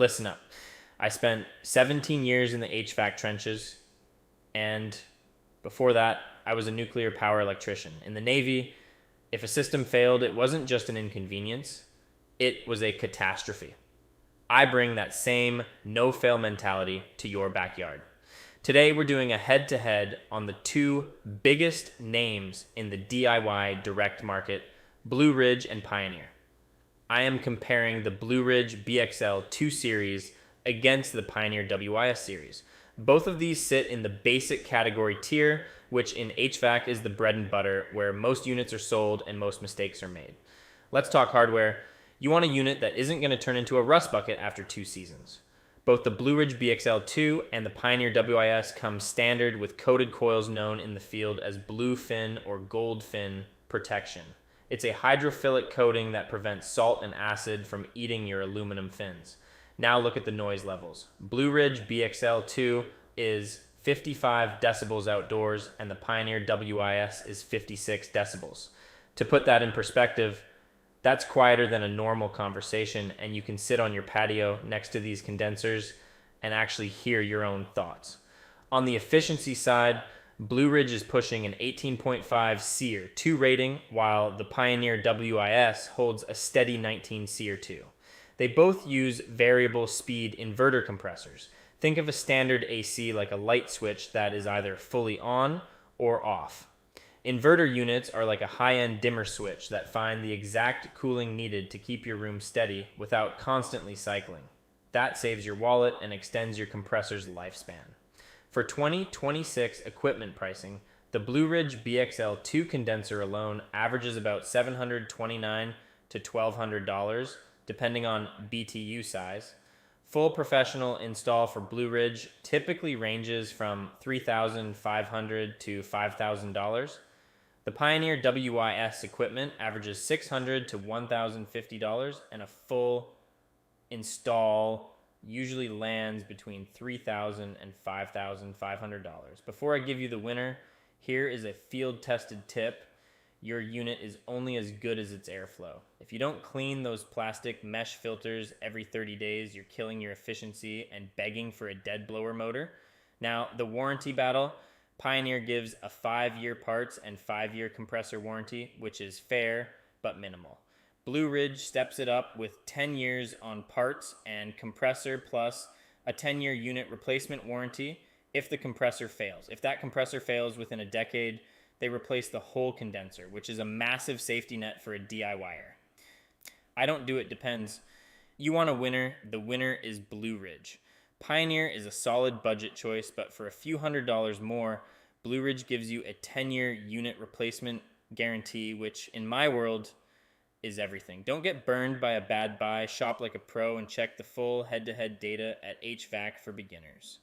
Listen up. I spent 17 years in the HVAC trenches, and before that, I was a nuclear power electrician. In the Navy, if a system failed, it wasn't just an inconvenience, it was a catastrophe. I bring that same no-fail mentality to your backyard. Today, we're doing a head-to-head on the two biggest names in the DIY direct market, Blueridge and Pioneer. I am comparing the Blueridge BXL2 Series against the Pioneer WYS Series. Both of these sit in the basic category tier, which in HVAC is the bread and butter, where most units are sold and most mistakes are made. Let's talk hardware. You want a unit that isn't going to turn into a rust bucket after 2 seasons. Both the Blueridge BXL2 and the Pioneer WYS come standard with coated coils known in the field as blue fin or gold fin protection. It's a hydrophilic coating that prevents salt and acid from eating your aluminum fins. Now look at the noise levels. Blueridge BXL2 is 55 decibels outdoors, and the Pioneer WYS is 56 decibels. To put that in perspective, that's quieter than a normal conversation, and you can sit on your patio next to these condensers and actually hear your own thoughts. On the efficiency side, Blueridge is pushing an 18.5 SEER 2 rating, while the Pioneer WIS holds a steady 19 SEER 2. They both use variable speed inverter compressors. Think of a standard AC like a light switch that is either fully on or off. Inverter units are like a high-end dimmer switch that find the exact cooling needed to keep your room steady without constantly cycling. That saves your wallet and extends your compressor's lifespan. For 2026 equipment pricing, the Blueridge BXL2 condenser alone averages about $729 to $1,200, depending on BTU size. Full professional install for Blueridge typically ranges from $3,500 to $5,000. The Pioneer WYS equipment averages $600 to $1,050, and a full install usually lands between $3,000 and $5,500. Before I give you the winner, here is a field-tested tip. Your unit is only as good as its airflow. If you don't clean those plastic mesh filters every 30 days, you're killing your efficiency and begging for a dead blower motor. Now, the warranty battle, Pioneer gives a 5-year parts and 5-year compressor warranty, which is fair but minimal. Blueridge steps it up with 10 years on parts and compressor plus a 10-year unit replacement warranty if the compressor fails. If that compressor fails within a decade, they replace the whole condenser, which is a massive safety net for a DIYer. I don't do it, depends. You want a winner, the winner is Blueridge. Pioneer is a solid budget choice, but for a few $100s more, Blueridge gives you a 10-year unit replacement guarantee, which in my world is everything. Don't get burned by a bad buy. Shop like a pro and check the full head-to-head data at HVAC for Beginners.